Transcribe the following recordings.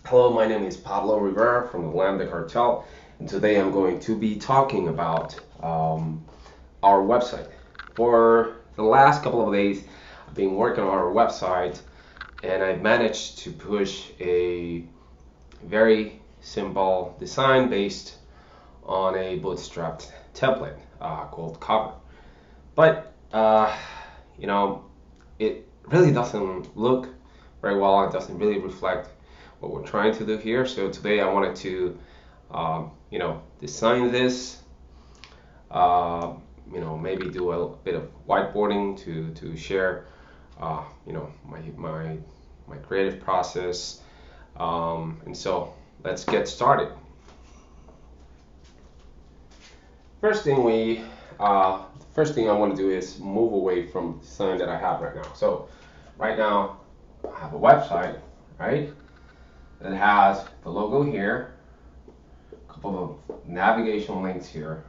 Hello, my name is Pablo Rivera from the Lambda Cartel, and today I'm going to be talking about our website. For the last couple of days, I've been working on our website, and I've managed to push a very simple design based on a bootstrapped template called Cover. But you know, it really doesn't look very well. It doesn't really reflect what we're trying to do here. So today I wanted to, design this. Uh, maybe do a bit of whiteboarding to share, my creative process. And so let's get started. First thing we First thing I want to do is move away from the design that I have right now. So right now I have a website, right? That has the logo here, a couple of navigation links here,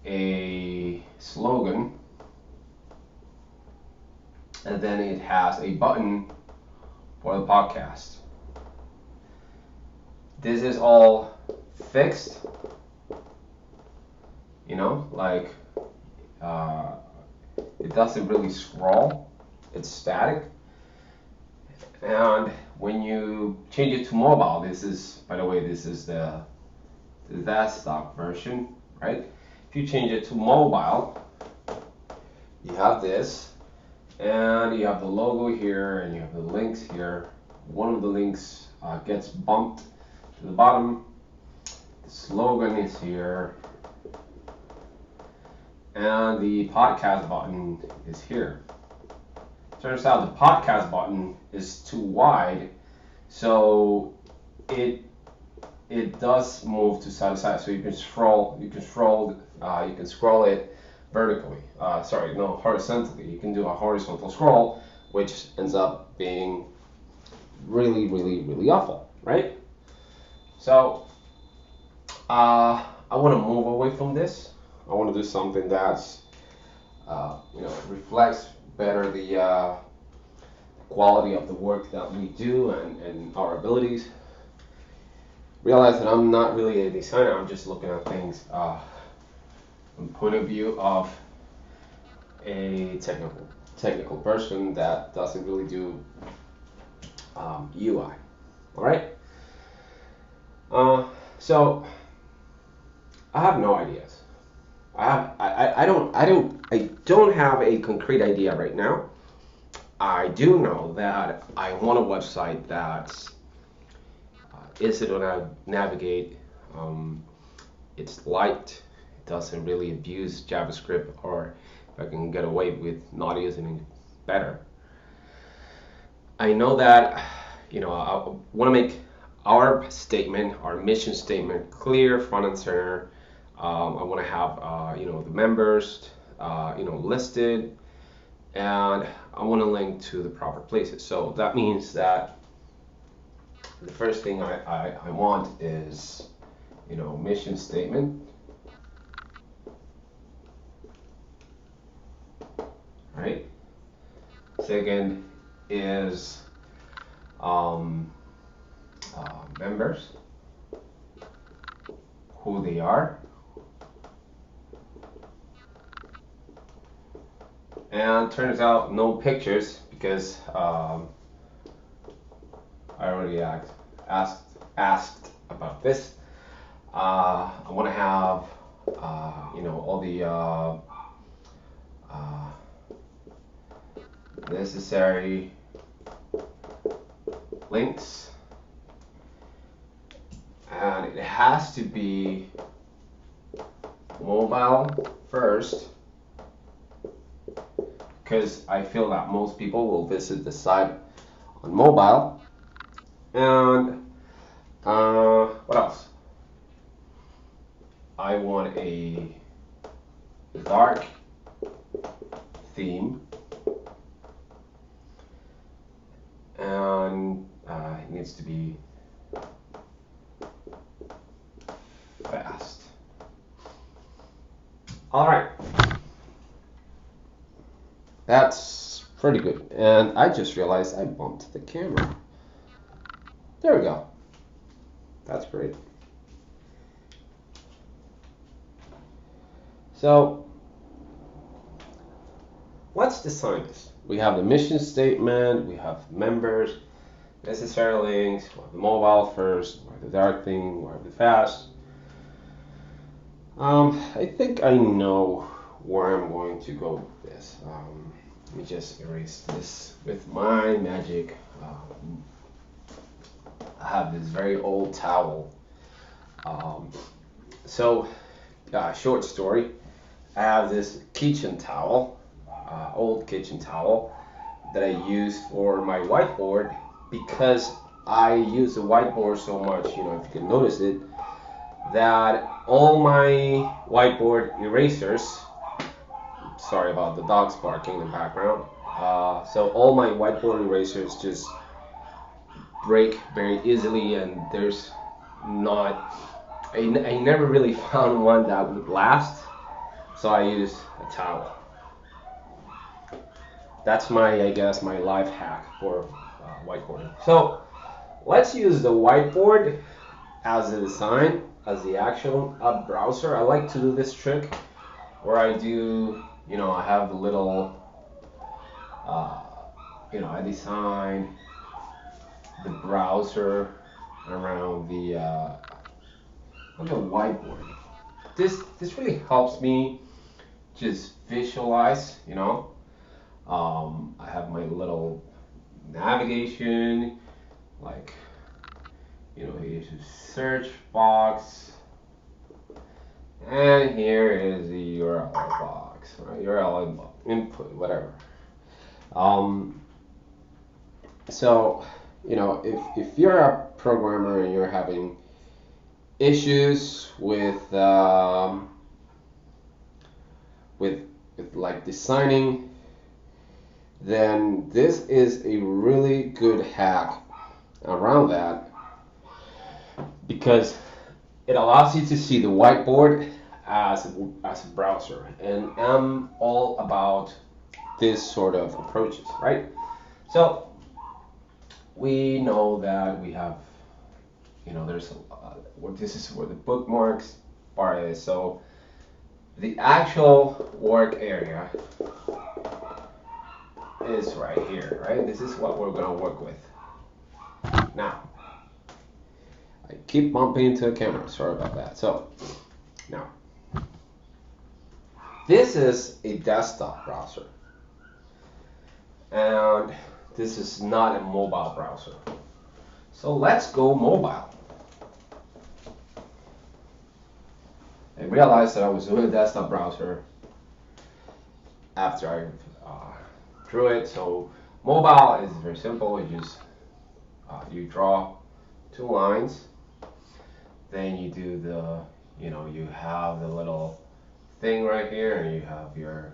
a slogan, and then it has a button for the podcast. This is all fixed, like uh, it doesn't really scroll, it's static. And when you change it to mobile, this is, by the way, this is the desktop version, right? If you change it to mobile, you have this, and you have the logo here, and you have the links here. One of the links gets bumped to the bottom. The slogan is here, and the podcast button is here. Turns out the podcast button is too wide, so it does move to side to side. So you can scroll it vertically. Sorry, no, horizontally. You can do a horizontal scroll, which ends up being really, really, really awful, right? So I want to move away from this. I want to do something that's reflects better the quality of the work that we do and our abilities. Realize that I'm not really a designer. I'm just looking at things from the point of view of a technical person that doesn't really do UI. All right. So I have no ideas. I don't have a concrete idea right now. I do know that I want a website that's easy to navigate. Um, it's light. It doesn't really abuse JavaScript, or if I can get away with not using it better. I know that I want to make our statement, our mission statement, clear, front and center. I want to have the members listed, and I want to link to the proper places. So that means that the first thing I want is mission statement, right? Second is um, members, who they are, and turns out no pictures because I already asked about this. I want to have all the uh, necessary links, and it has to be mobile first because I feel that most people will visit the site on mobile. And what else? I want a dark theme, and it needs to be fast. All right, that's pretty good. And I just realized I bumped the camera. There we go. That's great. So let's design this. We have the mission statement, we have members, necessary links, we have the mobile first, we have the dark theme, we have the fast. I think I know where I'm going to go with this. Let me just erase this with my magic. I have this very old towel. Short story. I have this kitchen towel, old kitchen towel, that I use for my whiteboard because I use the whiteboard so much, if you can notice it, that all my whiteboard erasers, sorry about the dogs barking in the background, so all my whiteboard erasers just break very easily, and there's not, I never really found one that would last, so I use a towel. That's I guess, my life hack for whiteboarding. So let's use the whiteboard as a design, as the actual browser. I like to do this trick where I do, I have the little, I design the browser around the whiteboard. This really helps me just visualize, I have my little navigation, like, here's a search box, and here is the URL box, right? URL input, whatever. So, if you're a programmer and you're having issues with like designing, then this is a really good hack around that, because it allows you to see the whiteboard as a browser, and I'm all about this sort of approaches, right? So we know that we have, there's this is where the bookmarks part is. So the actual work area is right here, right? This is what we're gonna work with. Now, I keep bumping into the camera, sorry about that. So, now, this is a desktop browser, and this is not a mobile browser. So let's go mobile. I realized that I was doing a desktop browser after I drew it. So mobile is very simple. You just you draw 2 lines, then you do the, you have the little thing right here, and you have your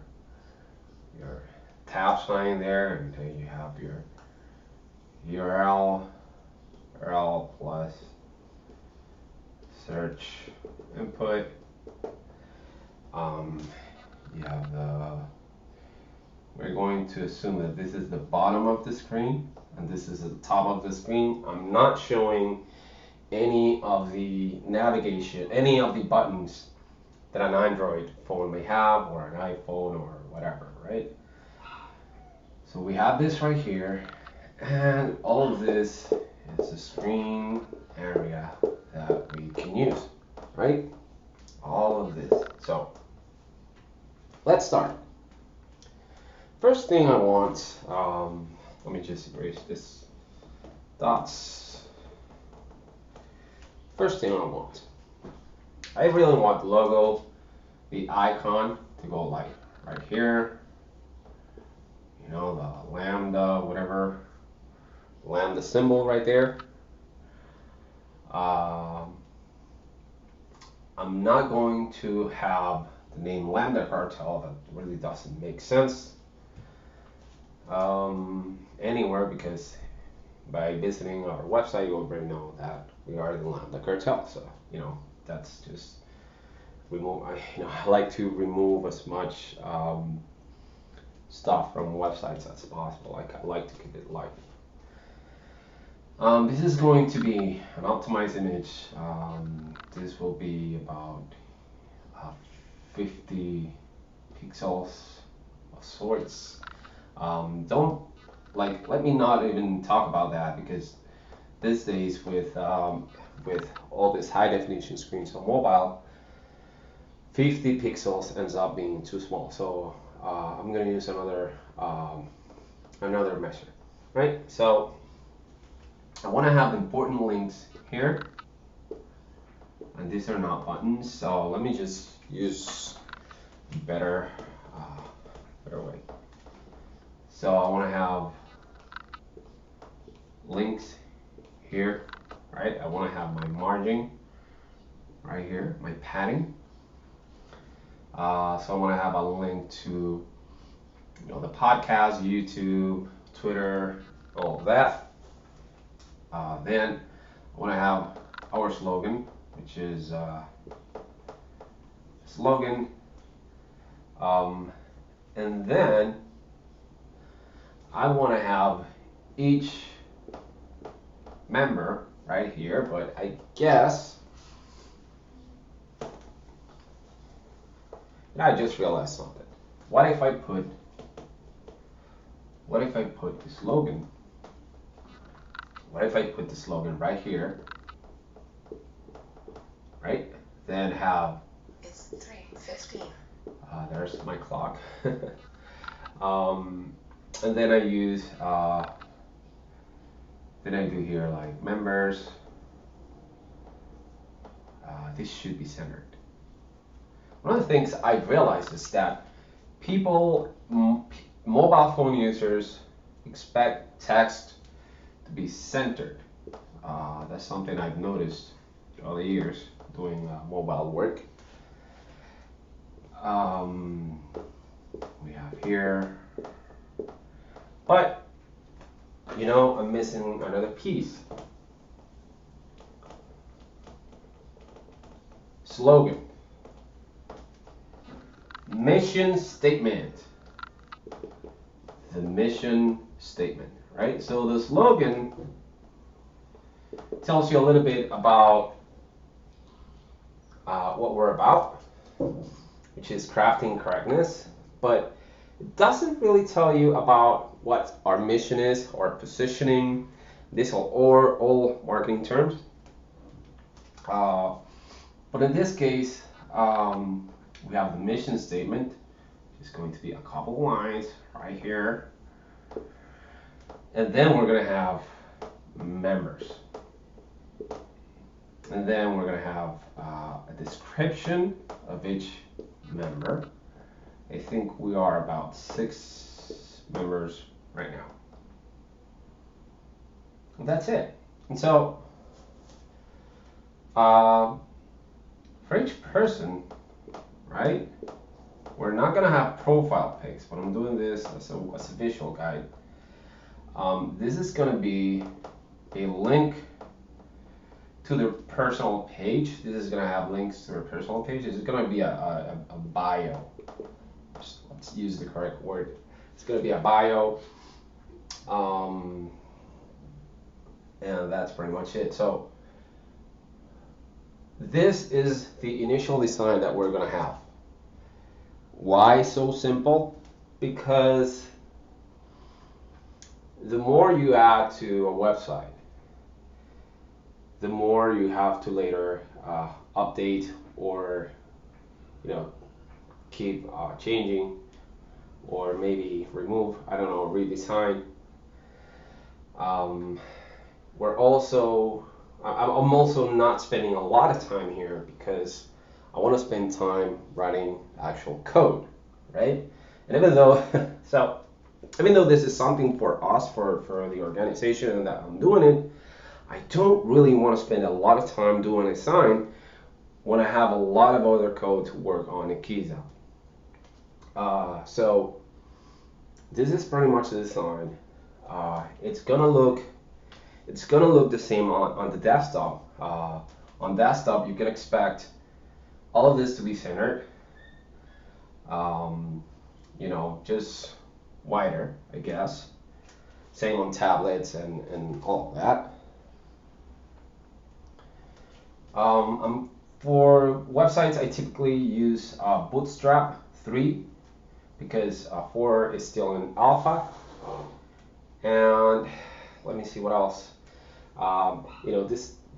tab sign there, and then you have your URL plus search input. You have we're going to assume that this is the bottom of the screen and this is the top of the screen. I'm not showing any of the navigation, any of the buttons that an Android phone may have, or an iPhone, or whatever, right? So we have this right here, and all of this is the screen area that we can use, right? All of this. So let's start. First thing I want, let me just erase this dots. First thing I really want the logo, the icon to go like right here, the Lambda, whatever, Lambda symbol right there. I'm not going to have the name Lambda Cartel. That really doesn't make sense anywhere, because by visiting our website you already know that we are the Lambda Cartel. So that's just remove. I like to remove as much stuff from websites as possible. I like to keep it light. This is going to be an optimized image. This will be about 50 pixels of sorts. Don't let me not even talk about that, because these days with all these high definition screens on mobile, 50 pixels ends up being too small. So I'm going to use another measure, right? So I want to have important links here, and these are not buttons. So let me just use better better way. So I want to have links here, right? I want to have my margin right here, my padding. So I want to have a link to the podcast, YouTube, Twitter, all of that. Then I want to have our slogan, which is slogan, and then I want to have each member right here, but I guess, and I just realized something. What if I put the slogan? What if I put the slogan right here, right? Then have it's 3:15. There's my clock. And then I use then I do here like members. This should be centered. One of the things I've realized is that mobile phone users expect text to be centered. That's something I've noticed throughout the years doing mobile work. We have here, but I'm missing another piece. Slogan. Mission statement. The mission statement, right? So the slogan tells you a little bit about what we're about, which is crafting correctness, but it doesn't really tell you about what our mission is or positioning. These are all marketing terms. But in this case, we have the mission statement. It's going to be a couple lines right here. And then we're going to have members. And then we're going to have a description of each member. I think we are about 6 members right now. And that's it. And so, for each person, right, we're not going to have profile pics, but I'm doing this as a visual guide. This is going to be a link to their personal page. This is going to have links to their personal page. This is going to be a bio. Let's use the correct word. It's going to be a bio. And that's pretty much it. So this is the initial design that we're going to have. Why so simple? Because the more you add to a website, the more you have to later update or keep changing, or maybe remove, I don't know, redesign. I'm also not spending a lot of time here because I want to spend time writing actual code, right? And even though this is something for us, for the organization, and that I'm doing it, I don't really want to spend a lot of time doing a design when I have a lot of other code to work on in Kiza. So this is pretty much the design. It's gonna look the same on the desktop. On desktop, you can expect all of this to be centered. Just wider, I guess. Same on tablets and all of that. For websites, I typically use Bootstrap 3 because 4 is still in alpha. And let me see what else.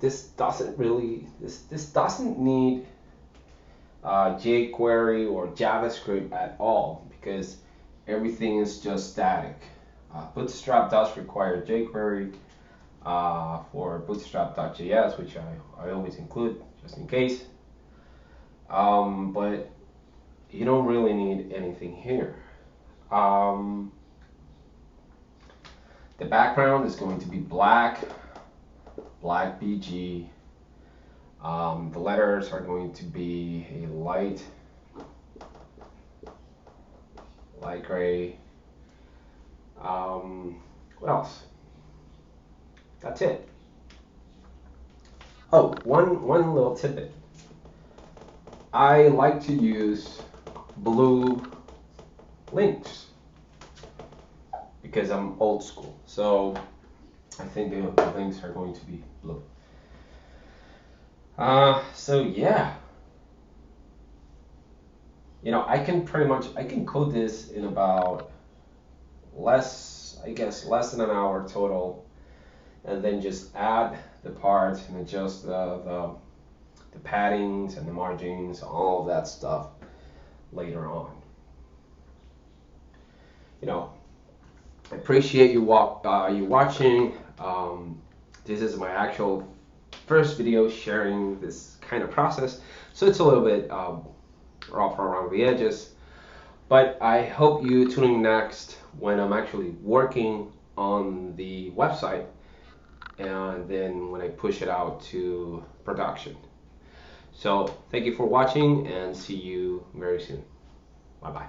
This doesn't need jQuery or JavaScript at all because everything is just static. Bootstrap does require jQuery for bootstrap.js, which I always include just in case. But you don't really need anything here. The background is going to be black BG. The letters are going to be a light gray. What else? That's it. Oh, one little tidbit. I like to use blue links because I'm old school. So I think the links are going to be blue. So yeah, I can code this in about less than an hour total, and then just add the parts and adjust the paddings and the margins, all of that stuff later on. I appreciate you watching. This is my actual first video sharing this kind of process, so it's a little bit rough around the edges, but I hope you tune in next when I'm actually working on the website and then when I push it out to production. So thank you for watching and see you very soon. Bye bye.